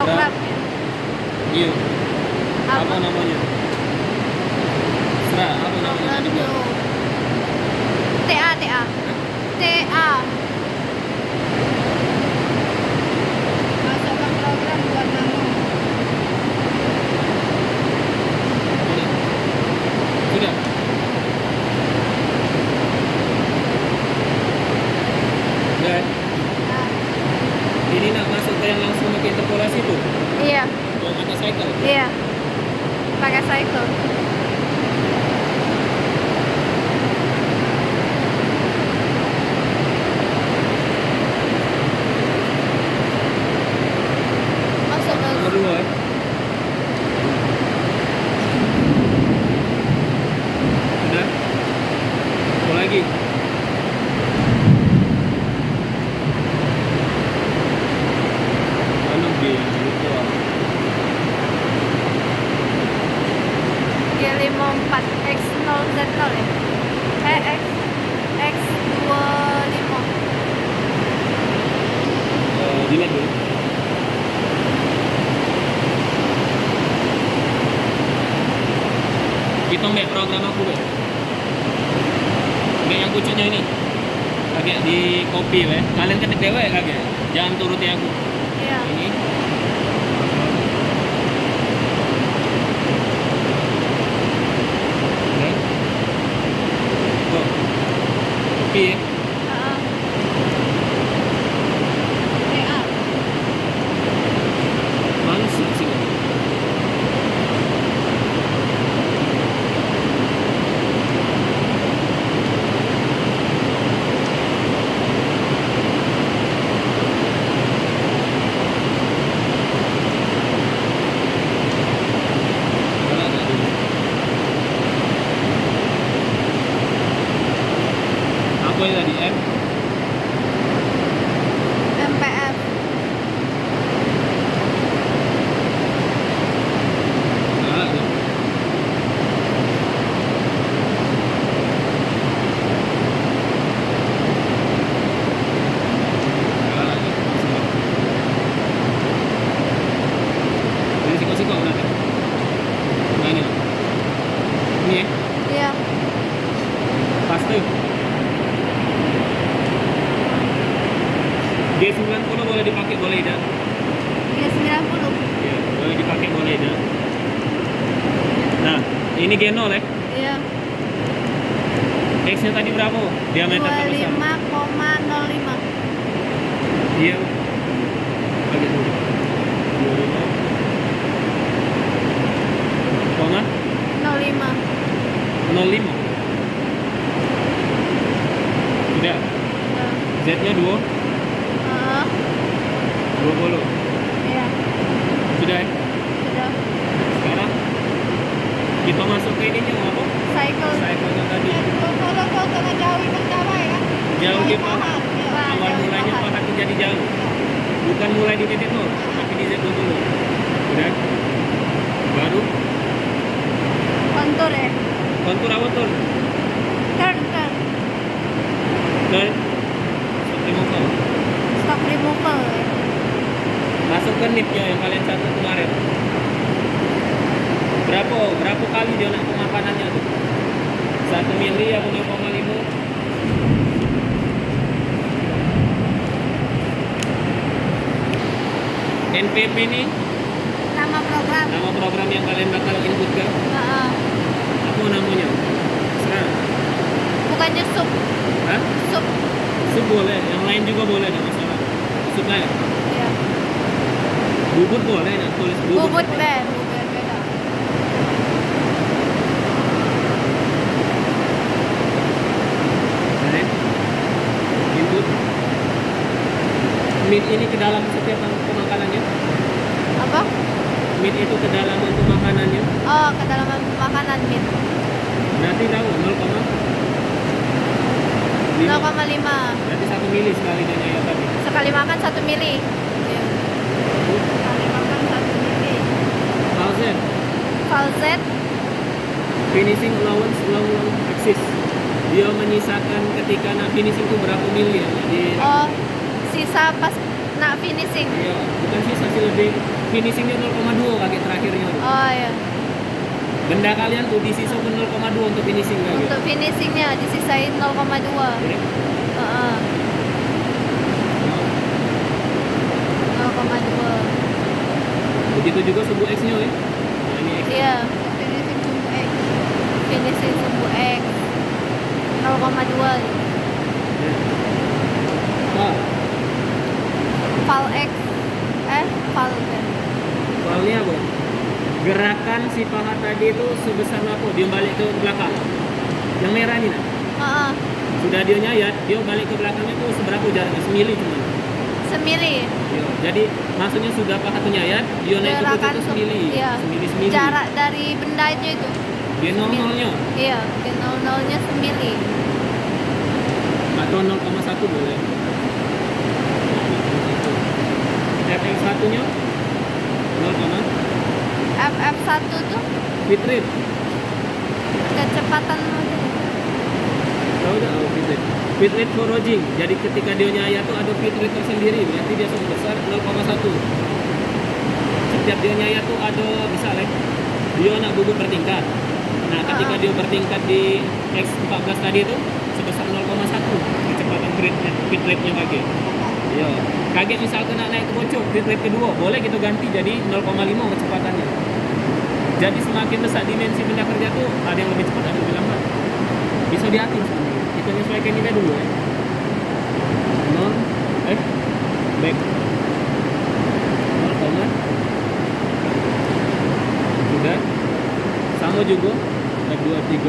program. New. Apa Apa? namanya? Serah, apa namanya? Program Tadi new. bilang. TA TA. TA. Masukkan program buat nano. Sudah. Dan Nah, ini nak masuk ke yang langsung ke interpolasi tuh, iya, yang ada cycle. iya. Pakai cycle. Masuk ke Nomor 2 ya. Sudah. Apa lagi? Mana B? Lupa. G54X0Z0 ya? X25. Dilihat dulu. Kita make program aku be. Make yang pucuknya ini. Kagak di copy be. Kalian ketik dewe kagak. Jangan turuti aku. Iya. Ini. Oke. Tuh. Copy ya. Heeh. TA. Mana sih sini? Mana ada dulu? Apa ini tadi M? MPF. Mana ada? Mana ada? Ini siko-siko berarti. Nah ini. Ini ya. Iya. Paste. G90 boleh dipakai, boleh tidak? G90. Iya, boleh dipakai, boleh tidak? Nah, ini G0 ya. Iya. X-nya tadi berapa? Diameter terbesar. 25,05. Iya. Bagi dulu. 25. Koma 05. 05. Sudah. Udah. Z-nya 2. Heeh. 20. Iya. Sudah ya? Sudah. Sekarang kita masuk ke ininya apa? Cycle. Cycle-nya tadi. Kalau tengah jauh pertama ya. Jauh di paha. Awal mulanya paha. paha jadi jauh. Bukan mulai di titik nol, tapi di Z dulu. Sudah. Baru Kontur ya. kontur apa tur? Turn. Turn. Stop removal. Stop removal. Masuk ke nipnya yang kalian catat kemarin. Berapa kali dia nak pemakanannya tuh? 1 mili atau 0,5? NPP ini Nama program. nama program yang kalian bakal input ke. Heeh. Apa namanya? Serah. Bukannya sup. Hah? Sup. Sup boleh, yang lain juga boleh, ada masalah. Sup lah ya. Iya. Bubut boleh, nak tulis bubut. Bubut beda. Beda. Nah, input. Meat ini ke dalam setiap pemakanannya. Apa? Meat itu ke dalam untuk makanannya. Oh, kedalaman makanan meat. Berarti tahu 0,5. 0,5. Berarti 1 mili sekali dia ya tadi. Sekali makan 1 mili. Iya. Sekali makan 1 mili. Falset. Falset. Finishing allowance long axis. Dia menyisakan ketika nak finishing itu berapa mili ya di Oh, sisa pas nak finishing. iya, bukan sisa sih, lebih finishingnya 0,2 kakek terakhirnya. Oh ya. Benda kalian tuh disisa 0,2 untuk finishing kakek. Untuk finishingnya disisain 0,2. Oke. Heeh. 0,2. Begitu juga sumbu X-nya ya. Nah, ini X. Iya. Finishing sumbu X 0,2. Ya. Wah, Val X. Val. soalnya apa? Gerakan si paha tadi itu sebesar apa? Dia balik ke belakang. Yang merah ini nah. Heeh. Sudah dia nyayat, dia balik ke belakangnya tuh seberapa jaraknya? Semili cuma. Semili. Iya. Jadi maksudnya sudah paha tuh nyayat, dia naik ke Gerakan bukit itu semili. iya. Semili. Jarak dari benda itu. Dia nol-nolnya Iya, di 0,0-nya semili. atau 0,1 boleh. FF1 nya 0, FF1 tuh fit rate. kecepatan mobil. Tahu enggak fit rate? Fit rate for roging. Jadi ketika dia nyayat tuh ada fit rate tersendiri, berarti dia sebesar 0,1. Setiap dia nyayat tuh ada misalnya dia nak bubut bertingkat. Nah, ketika dia bertingkat di X14 tadi itu sebesar 0,1 kecepatan fit rate-nya kakek. Iya. Kaget misalkan nak naik ke bocor fit rate kedua, boleh kita ganti jadi 0,5 kecepatannya. Jadi semakin besar dimensi benda kerja tuh ada yang lebih cepat, ada yang lebih lambat. Bisa diatur sebenarnya. Kita menyesuaikan ini dulu ya. Non back 0, sudah sama juga F2 F3.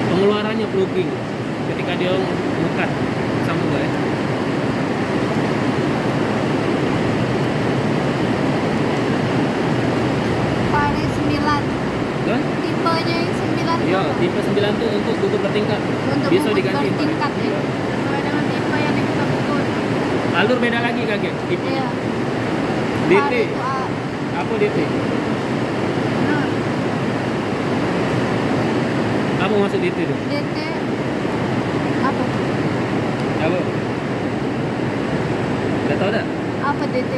Pengeluarannya plugging ketika dia ngekat sama juga ya. Pari 9. Dan Tipenya yang 9. iya, tipe 9 tuh untuk bubut bertingkat. Untuk Bisa bubut diganti bertingkat ya. Sesuai dengan tipe yang kita pukul. alur beda lagi kakek tipe. Iya. DT Pari itu A. apa DT? Nah, Apa maksud DT tuh? DT apa? Apa? Udah tau dah? Apa DT?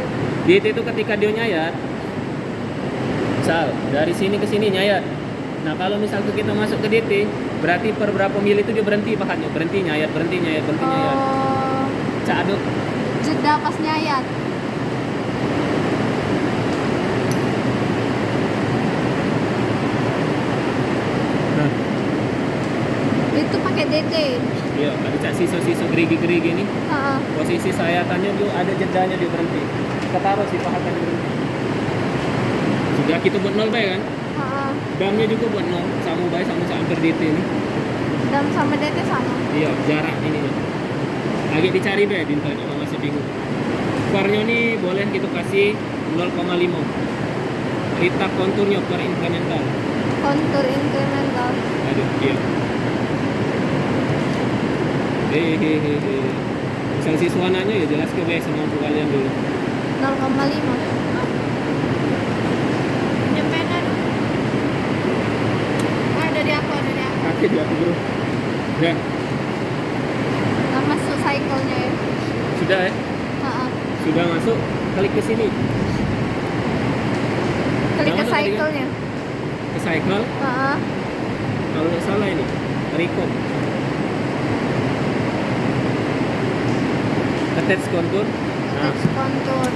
DT itu ketika dia nyayat, misal dari sini ke sini nyayat. Nah kalau misal kita masuk ke DT, berarti per berapa mil itu dia berhenti pahatnya, berhenti nyayat, berhenti nyayat, berhenti nyayat. Oh, Cak aduk. jeda pas nyayat. Nah, Itu pakai DT. iya ada cak siso-siso gerigi-gerigi ini. Heeh. Posisi sayatannya dia ada jedanya dia berhenti. Kita taruh si pahatnya dia berhenti. Sudah kita buat 0 baik kan? Heeh. Damnya juga buat 0 sama baik sama cak hampir DT ini. Dan sama DT sama. Iya, jarak ini nih. Agak dicari deh bintangnya kalau masih bingung. Farnya nih boleh kita kasih 0,5. Letak konturnya per incremental. Kontur incremental. Aduh, iya. Hehehe. Misal siswa nanya ya jelas ke baik semampu kalian dulu. 0,5. Nyempenan. Ada di aku. Kaki di aku bro. Udah, Nah, masuk cycle-nya ya. sudah ya? Heeh. Sudah masuk, klik ke sini. Klik ke Yang mana tadi kan? cycle-nya. Ke cycle, Heeh. kalau nggak salah ini, record. Attach contour. Nah, Attach kontur.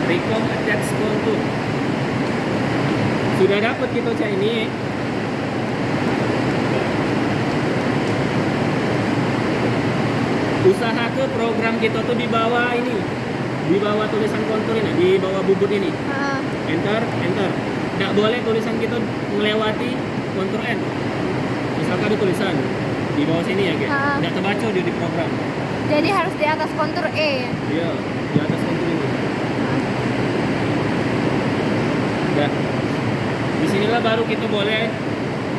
record attach contour. Sudah dapat kita cak ini ya. Usaha ke program kita tuh di bawah ini, di bawah tulisan kontur ini, di bawah bubut ini. Heeh. Enter. Tidak boleh tulisan kita melewati kontur N. Misalkan ada tulisan di bawah sini ya, guys. Ah. Tidak terbaca dia di program. Jadi harus di atas kontur E ya. Iya, di atas kontur ini. Udah. Disinilah baru kita boleh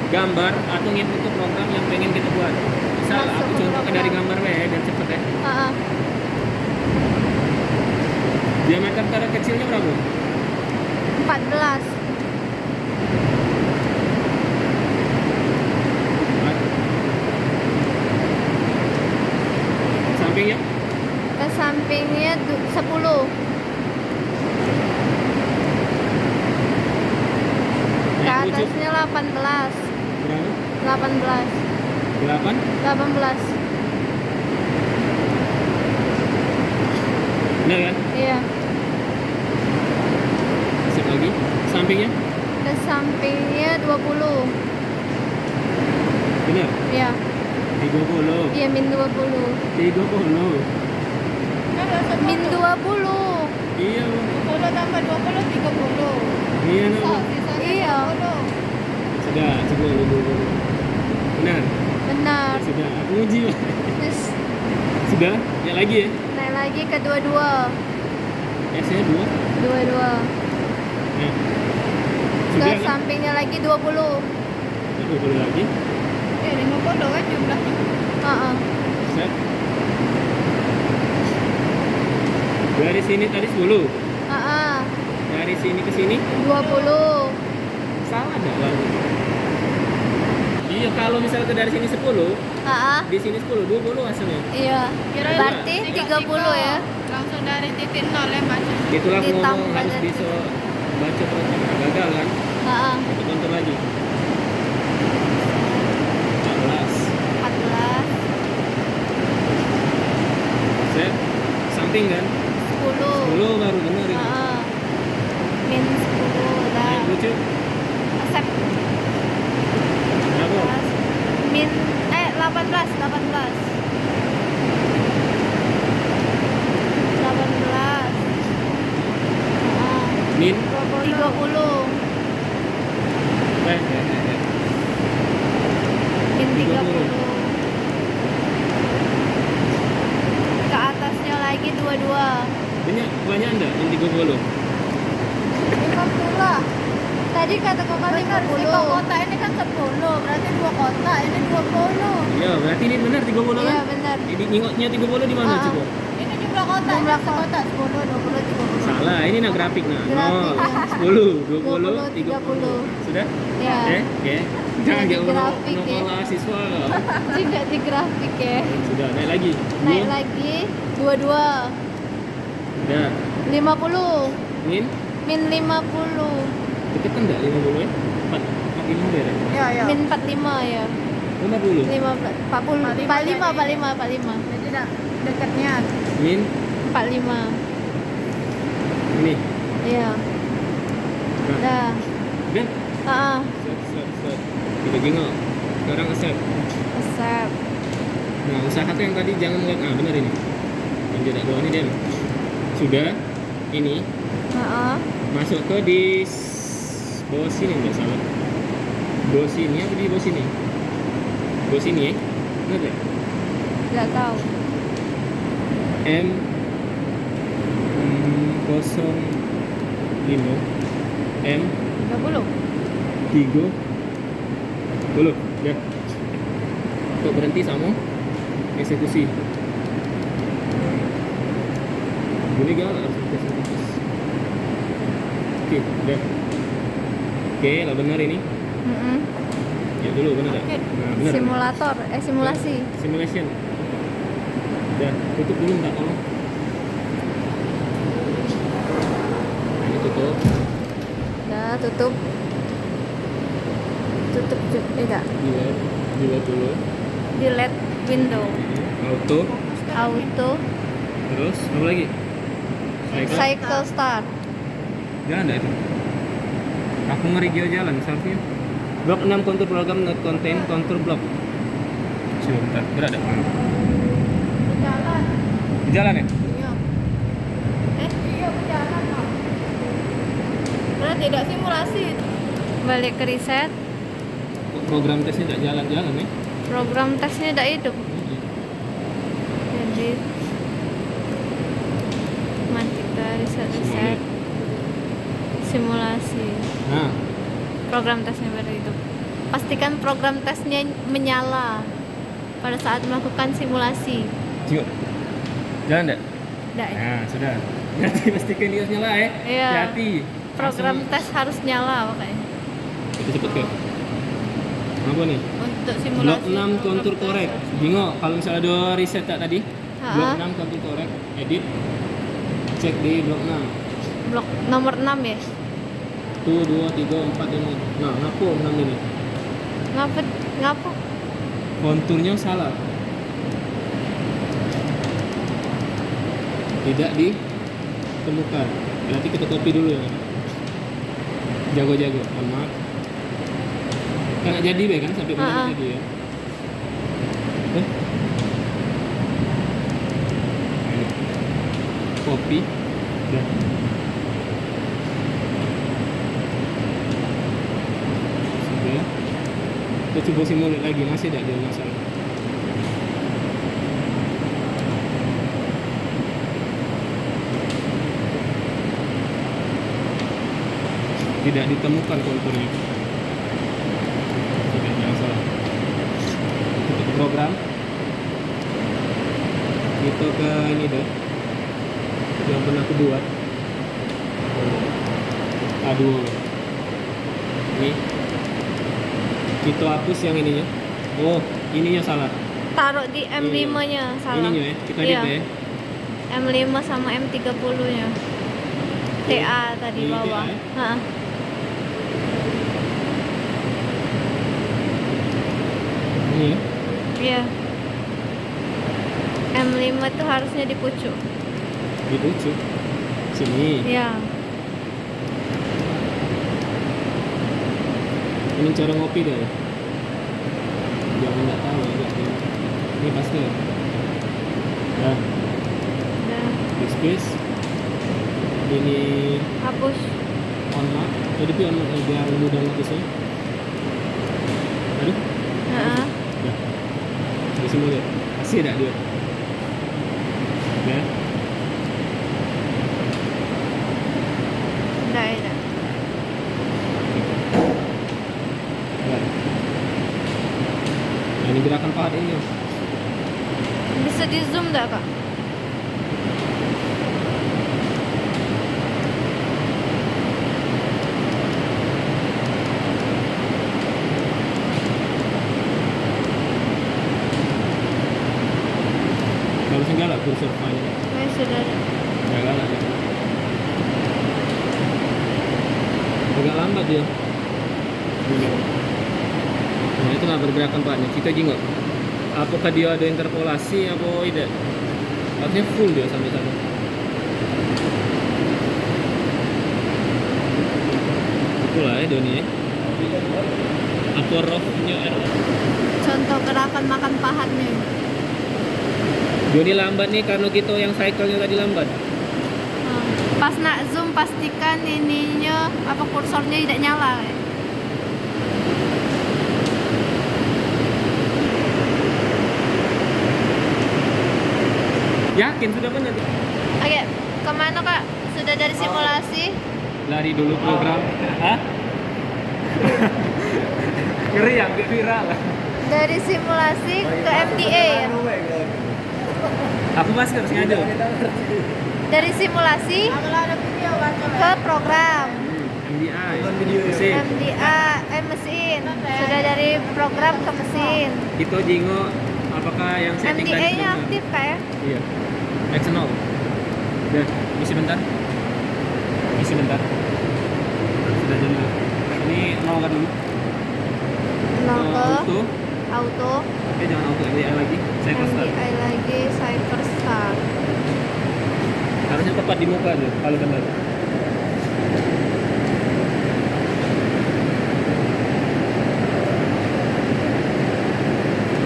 gambar atau nginput ke program yang pengen kita buat. Misal Masuk aku ke contohkan program. dari gambar ya, biar cepet ya. Heeh. Diameter cara kecilnya berapa? 14. Sampingnya Ke sampingnya 10. Berapa? 18. 8? 18. Benar kan? Iya. Sip lagi. Sampingnya? Ke sampingnya 20. Benar? Iya. 30. Iya, min 20. 30. Min 20. Iya. 10 tambah 20, 30. Iya, no. Iya. Sudah, coba dulu. Benar. Benar. Sudah, aku uji. Terus Sudah, ya lagi ya. naik lagi ke 22. S-nya 2. 22. Nah. Ke Sudah kan? sampingnya lagi 20. 20 lagi. 50 kan jumlahnya. Heeh. Set. Dari sini tadi 10. Heeh. Dari sini ke sini 20. salah enggak lalu? Iya, kalau misalnya dari sini 10, Heeh. di sini 10, 20 hasilnya. Iya. Berarti 30 ya. Langsung dari titik nol ya baca. Itulah aku ngomong Ditambah harus dari- bisa baca program. Gagal kan? Heeh. Kita kontrol lagi. 14. 14. Set. Samping kan? 10. 10 baru benar ini. Heeh. Min 10 udah. Yang lucu. Accept. Berapa? Min 18. 18. 18. Heeh. Min. 30. Min 30. Ke atasnya lagi 22. Banyak enggak yang 30? 50 lah. Tadi kata kakak 50. Kota ini kan 10, berarti 2 kota, ini 20. Iya, berarti ini benar 30 kan? Iya benar. Jadi nyingoknya 30 di mana Ah. coba? Ini jumlah kota, Jumlah ini sekota 10, 20, 30. Salah, ini nah grafik nah. Grafik, 0, ya. 10, 20, 20, 30. Sudah? Ya. Oke. Jangan Jadi jauh grafik, ya. nol siswa loh. Juga di grafik ya. Sudah, naik lagi. Naik lagi 22. Udah. 50. Min, Min 50. deket kan enggak 50 ya? 45 ya? Ya, ya. Min 45 ya. 50. 15 40 45. Jadi dah dekatnya. Min, 45. ini. Iya. Nah, Dah. udah. Heeh. Set. Kita jengok. Sekarang accept. Accept. Nah, usaha tuh yang tadi jangan lihat. Ah, benar ini. Yang jarak bawah ini dia. Sudah. Ini Heeh. masuk ke di bawah sini nggak salah. Bawah sini apa di bawah sini? Bawah sini ya? Benar ya? Enggak tahu. M 05 M 30. 30 ya. Untuk berhenti sama eksekusi. Boleh gak harus eksekusi? Oke, udah. Oke, lah benar ini. Mm-mm. Ya dulu benar ya? Nah, benar. Simulator, simulasi. Simulation. Udah, tutup dulu enggak tolong. Nah, ini tutup. Udah, tutup. Enggak. Delete dulu. Delete window. Auto. Auto. Terus apa lagi? Cycle start. Jalan enggak itu? Aku nge-review jalan seharusnya. Blok 6 kontur program not contain kontur blok. Sebentar, berada. Berjalan. Di jalan ya? Iya. Iya berjalan. Mak. Berarti tidak simulasi. Balik ke reset. Program tesnya tidak jalan-jalan ya? Program tesnya tidak hidup. Jadi mati ke reset. Simulasi. Nah, Program tesnya baru hidup. Pastikan program tesnya menyala pada saat melakukan simulasi. yuk. Jalan enggak? Tidak. Nah, sudah. Berarti pastikan dia nyala ya. Iya. Hati-hati. Program Langsung- tes harus nyala pokoknya. Itu cepet kan? Apa nih? Untuk Blok simulasi. 6 kontur korek. Bingung kalau misalnya ada reset tak tadi? Blok Ha-ha. 6 kontur korek. Edit. Cek di blok 6. Blok nomor 6 ya. 1, 2, 3, 4, 5. Nah, ngaku 6 ini. Ngapa? Konturnya salah. Tidak ditemukan. Berarti kita copy dulu ya. Jago-jago, mohon maaf. Kan nggak jadi be kan sampai benar jadi ya. Eh? Ayo. Copy. Udah. Sudah. Kita coba simulate lagi, masih tidak ada masalah. Tidak ditemukan konturnya. Tidak ada masalah. Tutup program. Kita ke ini deh. Yang pernah aku buat. Aduh. Ini. Kita hapus yang ininya. Oh, ininya salah. Taruh di M5-nya salah. Ininya ya, kita Iya. edit ya. M5 sama M30-nya. TA tadi Ini bawah. TA ya? Heeh. Ini ya. Iya. M5 tuh harusnya di pucuk. Di pucuk. Sini. Iya. Ini cara ngopi deh. Jangan nggak tahu ya. Ini pasti ya. Nah, Udah. space. Ini Hapus. on mark. Tadi tuh on mark biar mudah notisnya. Aduh. Heeh. Ya. Di sini lihat. Masih ada dia. Ya. Udah, udah. Ya. Nah, ini gerakan pahat ini. Bisa di zoom enggak, Kak? Harusnya galak kursor file. Sudah ada. Nggak galak ya. Agak lambat dia. Ini. Nah itu nggak bergerakan paknya. Kita jengok. Apakah dia ada interpolasi atau tidak? Paknya full dia sampai sana. Itulah ya Doni ya. Apa rough-nya error? Contoh gerakan makan pahat nih. Doni lambat nih karena kita yang cycle-nya tadi lambat. Pas nak zoom pastikan ininya apa kursornya tidak nyala. Yakin sudah benar? Oke, kemana Kak? Sudah dari simulasi? Lari dulu program. Hah? Ngeri ya, viral. Dari simulasi ke MDA ya? Aku masker sengaja. Dari simulasi Kalau ada video baca ke program MDI. Mesin. MDA, mesin. Sudah dari program ke mesin. Kita jingo apakah yang setting tadi MDA-nya benar? aktif Kak ya? Iya. External. Udah, isi bentar. Isi bentar. Sudah jadi. Ini nolkan dulu. Nol ke Auto. auto, Oke, jangan auto MDI lagi. Saya start. MDI lagi, cyber start. Harusnya tepat di muka tuh kalau benar.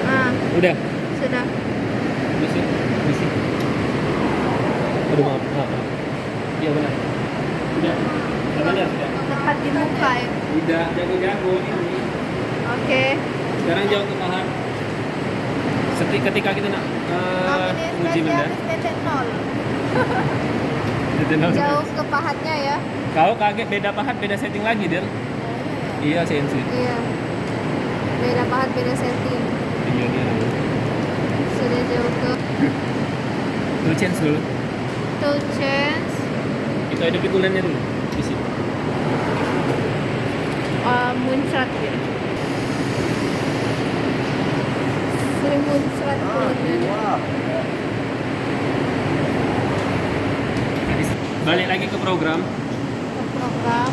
Ah, Udah. sudah. Misi. Misi. Aduh, maaf, maaf. Iya benar. Udah. Udah benar, sudah. Tepat di muka ya. Udah jago-jago ini. Oke. Sekarang jauh ke pahat. Ketika kita nak uji benda, titik nol. Jauh ke pahatnya ya. kau kaget beda pahat beda setting lagi Dan? Iya sensi. Iya. Beda pahat, beda setting. Iya dia. Sudah jauh ke Tool change dulu. tool change. Kita hidupi kulennya dulu. Di sini. Muncrat ya. Sering muncrat kulitnya. Balik lagi ke program. Ke program.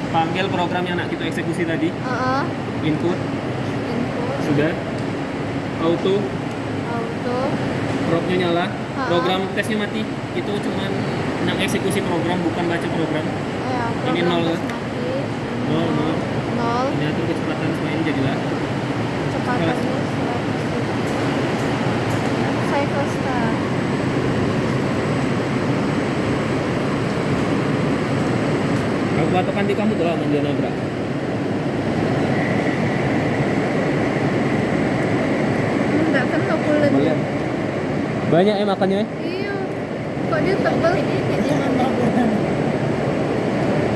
Panggil program yang nak kita eksekusi tadi. Heeh. Input. Sudah. Auto, Auto. prop-nya nyala. Ha. Program tesnya mati. Itu cuman eksekusi program, bukan baca program. Oh ya, Ini program nol, tes ya? mati. Nol, nol. Nol. Ini atur kecepatan semua ini jadilah. Kecepatannya 100. Cycle start. Aku patokan di kamu tuh lah dia nabrak. Enggak kan bulan. Banyak ya makannya ya? Iya. Kok dia tebal?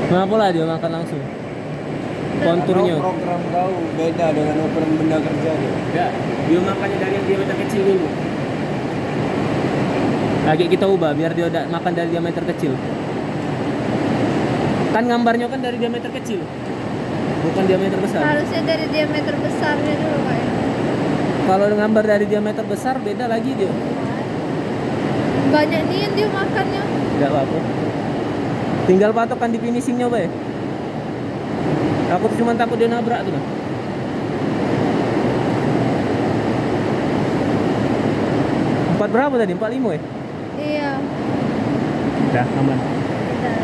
Kenapa lah dia makan langsung? Konturnya. Karena program kau beda dengan ukuran benda kerja dia. Enggak, dia makannya dari yang diameter kecil dulu. Lagi kita ubah biar dia udah makan dari diameter kecil. Kan gambarnya kan dari diameter kecil, bukan diameter besar. Harusnya dari diameter besarnya dulu kayak. Kalau gambar dari diameter besar beda lagi dia. Banyak nih yang dia makannya. Enggak apa-apa. Tinggal patokan di finishingnya, Bay. Aku tuh cuma takut dia nabrak tuh, Bang. Empat berapa tadi? 45 ya? Iya. Udah, aman. Udah.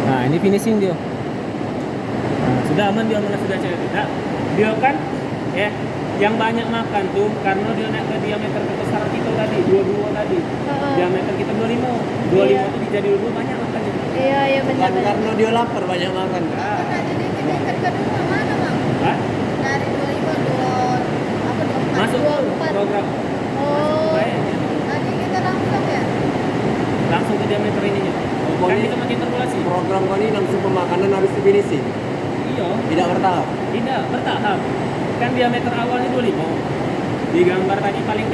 Nah, ini finishing dia. Nah, sudah aman dia, malah sudah cewek. Nah, dia kan ya yang banyak makan tuh karena dia naik ke diameter kebesaran kita tadi, 22 tadi. Diameter kita 25. 25 Iya. itu dijadi dulu banyak makannya. Iya, iya Kan benar. karena dia lapar banyak makan. Nah, jadi kita ikan kedua mana bang? Hah? Dari 25 apa 24? Masuk 24. program. Oh. Baik. Tadi kita langsung ya? Langsung ke diameter ininya. Kan Pokoknya kita pakai interpolasi. program kau ini langsung pemakanan harus di finishing, Iya. tidak bertahap. Tidak, bertahap. Kan diameter awalnya 25. Digambar tadi paling